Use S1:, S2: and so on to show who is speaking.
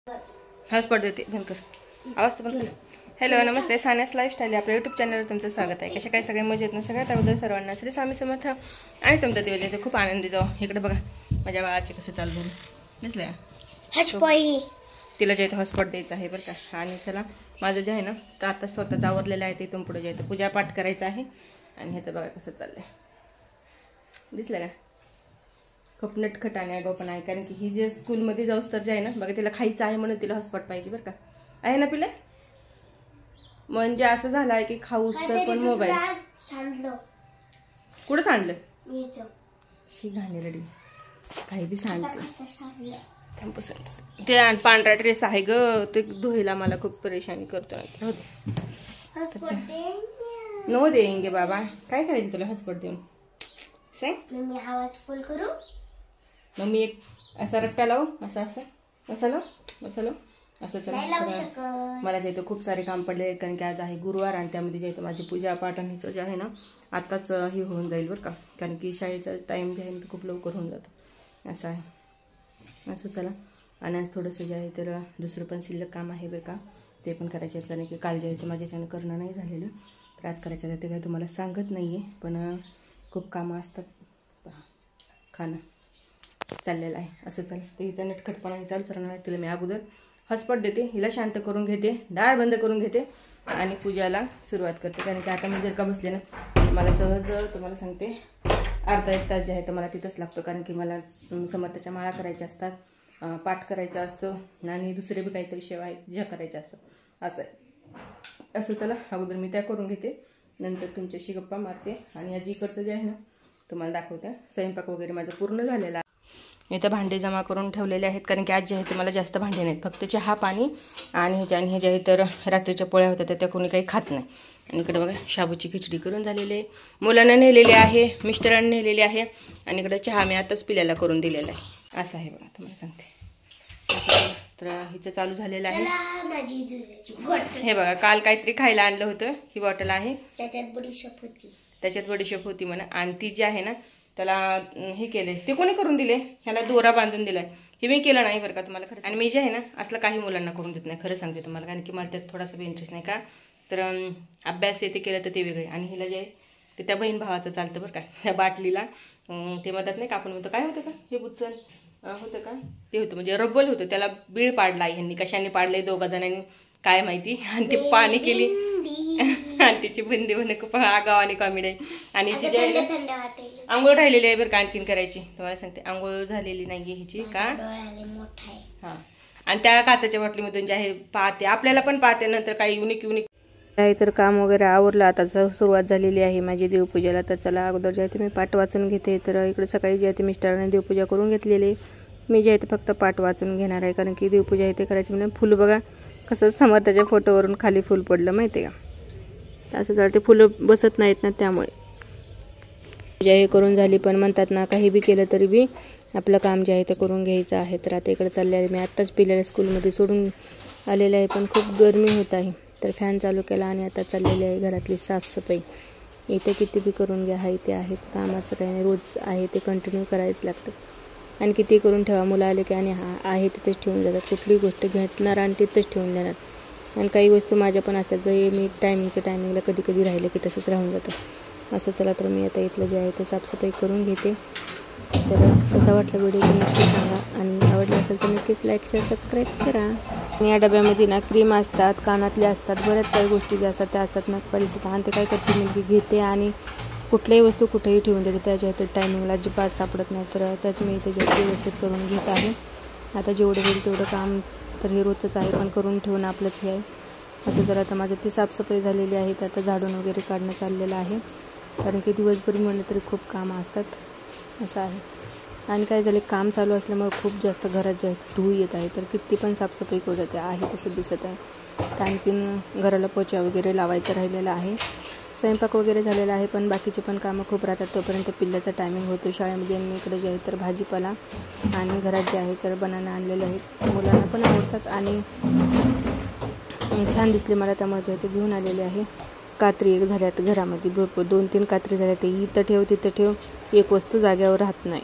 S1: Hotspot देते बंद कर, आवाज तर बंद कर. हॅलो नमस्ते, सान्यास लाईफस्टाईल आपल्या यूट्यूब चॅनलवर तुमचं स्वागत आहे. कशा काय सगळे मजेत ना? सगळ्यात अगोदर सर्वांना श्री स्वामी समर्थ आणि तुमचा दिवस येते खूप आनंदी जाऊ. इकडे बघा माझ्या बाळाचे कसं चालू झालं दिसलं. तिला जे आहे हॉटस्पॉट द्यायचं आहे बरं का. आणि चला माझं जे आहे ना तर आता स्वतःच आवरलेलं आहे. तिथून पुढे जे आहे पूजा पाठ करायचं आहे. आणि ह्याचं बघा कसं चाललंय दिसलं का. खूप नटखट आणि आगाऊ पण आहे, कारण की ही जे स्कूलमध्ये जाऊस तर जे आहे ना बघा तिला खायचं आहे म्हणून तिला हॉटस्पॉट पाहिजे बरं का. आहे ना पिले? म्हणजे असं झालं आहे की खाऊस तर पण मोबाईल. कुठं सांडलं? शी घाणे रडी काही बी सांडते. ते पांढरा ड्रेस आहे ग, ते धुईला मला खूप परेशानी करतो. नो देंगे बाबा. काय करायचं तुला हॉटस्पॉट देऊन सांग.
S2: मी आवाज फुल करू.
S1: मग मी एक असा रट्टा लावू, असं असं असं लाव असं लाव असं. चला मला जे खूप सारे काम पडले आहेत, कारण की आज आहे गुरुवार आणि त्यामध्ये जे माझी पूजा पाठ आणि जे आहे ना आत्ताच हे होऊन जाईल बरं का. कारण की शाळेचा टाईम जे आहे ना खूप लवकर होऊन जातो असं आहे. असं चला. आणि आज थोडंसं जे आहे तर दुसरं पण शिल्लक काम आहे बरं का, ते पण करायचे आहेत. कारण की काल जे आहे ते माझ्याच्यानं करणं नाही झालेलं, तर आज करायचं आहे. ते काय तुम्हाला सांगत नाही आहे, पण खूप कामं असतात. खाणं चाललेलं आहे असं. चला ते हिचा नटखटपणा चालू करणार. तिला मी अगोदर हॉटस्पॉट देते, हिला शांत करून घेते, डाळ बंद करून घेते आणि पूजाला सुरुवात करते. कारण की आता मी जर का बसले ना मला सहज तुम्हाला सांगते अर्धा एक तास जे आहे तर मला तिथंच लागतो. कारण की मला समर्थाच्या माळा करायच्या असतात, पाठ करायचा असतो आणि दुसरे बी काहीतरी सेवा आहेत ज्या करायच्या असतात असं आहे. असं चला अगोदर मी त्या करून घेते, नंतर तुमच्याशी गप्पा मारते. आणि आज इकडचं जे आहे ना तुम्हाला दाखवते. स्वयंपाक वगैरे माझं पूर्ण झालेला आहे. इथं भांडे जमा करून ठेवलेले आहेत, कारण की आज जे आहे ते मला जास्त भांडे नाहीत, फक्त चहा पाणी आणि हे जे आहे तर रात्रीच्या पोळ्या होत्या त्या कोणी काही खात नाही. आणि इकडे बघा शाबूची खिचडी करून झालेली आहे, मुलांना नेलेली आहे, मिस्टरांना नेलेली आहे. आणि इकडे चहा मी आताच पिल्याला करून दिलेला आहे असं आहे बघा. तुम्हाला सांगते तर हिचं चालू झालेलं आहे. हे बघा काल काहीतरी खायला आणलं होतं, ही बॉटल आहे, त्याच्यात बडीशेप होती म्हणा. आणि ती जी आहे ना त्याला हे केले, ते कोणी करून दिले, ह्याला दोरा बांधून दिलाय, हे मी केलं नाही बरं का तुम्हाला खरं. आणि मी जे आहे ना असलं काही मुलांना करून देत नाही, खरं सांगते तुम्हाला. कारण की मला त्यात थोडासा बी इंटरेस्ट नाही का. तर अभ्यास ते केलं तर ते वेगळे. आणि हिला जे ते त्या बहीण भावाचं चालतं बरं का. त्या बाटलीला ते मदत नाही का आपण म्हणतो, काय होतं का हे बुच्चन होतं का ते होतं, म्हणजे रब्बल होतं, त्याला बीळ पाडला ह्यांनी. कशाने पाडले दोघा जणांनी काय माहिती. आणि ते पाणी केली आणि तिची बुंदी बन खूप आगाव आणि कॉमेडी आहे. आणि हिची जे आंघोळ राहिलेली आहे बरं का आणखीन करायची. तुम्हाला सांगते आंघोळ झालेली नाहीये हिची का. हां. आणि त्या काचेच्या बाटलीमधून जे आहे पाहते, आपल्याला पण पाहते नंतर काही युनिक आहे. तर काम वगैरे आवरलं, आता सुरुवात झालेली आहे माझी देवपूजेला. तर चला अगोदर जे आहे ते मी पाठ वाचून घेते. तर इकडे सकाळी जे आहे ते मिस्टरांनी देवपूजा करून घेतलेली, मी जे आहे ते फक्त पाठ वाचून घेणार आहे. कारण की देवपूजा आहे ते करायची म्हणजे फुल बघा कसं समर्थाच्या फोटोवरून खाली फुल पडलं माहिती आहे का. असं जर ते फुलं बसत नाहीत ना त्यामुळे पूजा हे करून झाली. पण म्हणतात ना काही बी केलं तरी बी आपलं काम जे आहे ते करून घ्यायचं आहे. तर आता इकडे चालले आहे, मी आत्ताच पिल्याला स्कूलमध्ये सोडून आलेलं आहे, पण खूप गरमी होत आहे. तर फॅन चालू केला आणि आता चाललेली आहे घरातली साफसफाई. इथे किती बी करून घ्या, आहे ते आहेच, कामाचं काही नाही, रोज आहे ते कंटिन्यू करायच लागतं. आणि किती करून ठेवा, मुलं आले की आणि आहे तिथेच ठेवून जातात. कुठली गोष्ट घेणार आणि तिथेच ठेवून देणार. आणि काही वस्तू माझ्या पण असतात जे मी टायमिंगला कधी कधी राहिले की तसंच राहून जातं असं. चला तर मी आता इथलं जे आहे ते साफसफाई करून घेते. तर कसा वाटला व्हिडिओ तर नक्की सांगा, आणि आवडला असेल तर नक्कीच लाईक शेअर सबस्क्राईब करा. आणि या डब्यामध्ये ना क्रीम असतात, कानातले असतात, बऱ्याच काही गोष्टी ज्या असतात त्या असतात ना परिस्थिती. आणि ते काय करते मुलगी घेते आणि कुठल्याही वस्तू कुठेही ठेवून देते, त्याच्या तर टायमिंगला अजिबात सापडत नाही. तर त्याच मी त्याच्यात व्यवस्थित करून घेत आहे. आता जेवढं होईल तेवढं काम तर हे रोजच आहे, पण करून ठेवून आपलंच हे आहे असं. जर आता माझं ती साफसफाई झालेली आहे, तर आता झाडून वगैरे काढणं चाललेलं आहे. कारण की दिवसभर म्हणलं तरी खूप कामं असतात असं आहे. आणि काय झाले काम चालू असल्यामुळे खूप जास्त घरात जे आहे धूळ येत आहे, तर किती पण साफसफाई करू जाते आहे तसं दिसत आहे. तर आणखीन घराला पोचा वगैरे लावायचं राहिलेलं आहे, स्वयंपाक वगैरे झालेला आहे, पण बाकीचे पण कामं खूप राहतात. तोपर्यंत पिल्ल्याचा टायमिंग होतो शाळेमध्ये. आणि इकडे जे आहे तर भाजीपाला आणि घरात जे आहे तर बनाना आणलेले आहेत, मुलांना पण आवडतात आणि छान दिसले मला त्यामुळे जे आहे ते घेऊन आलेले आहे. कात्री एक झाल्यात घरामध्ये भरपूर, 2-3 कात्री झाल्या, ते इथं ठेव तिथं ठेव, एक वस्तू जाग्यावर राहत नाही.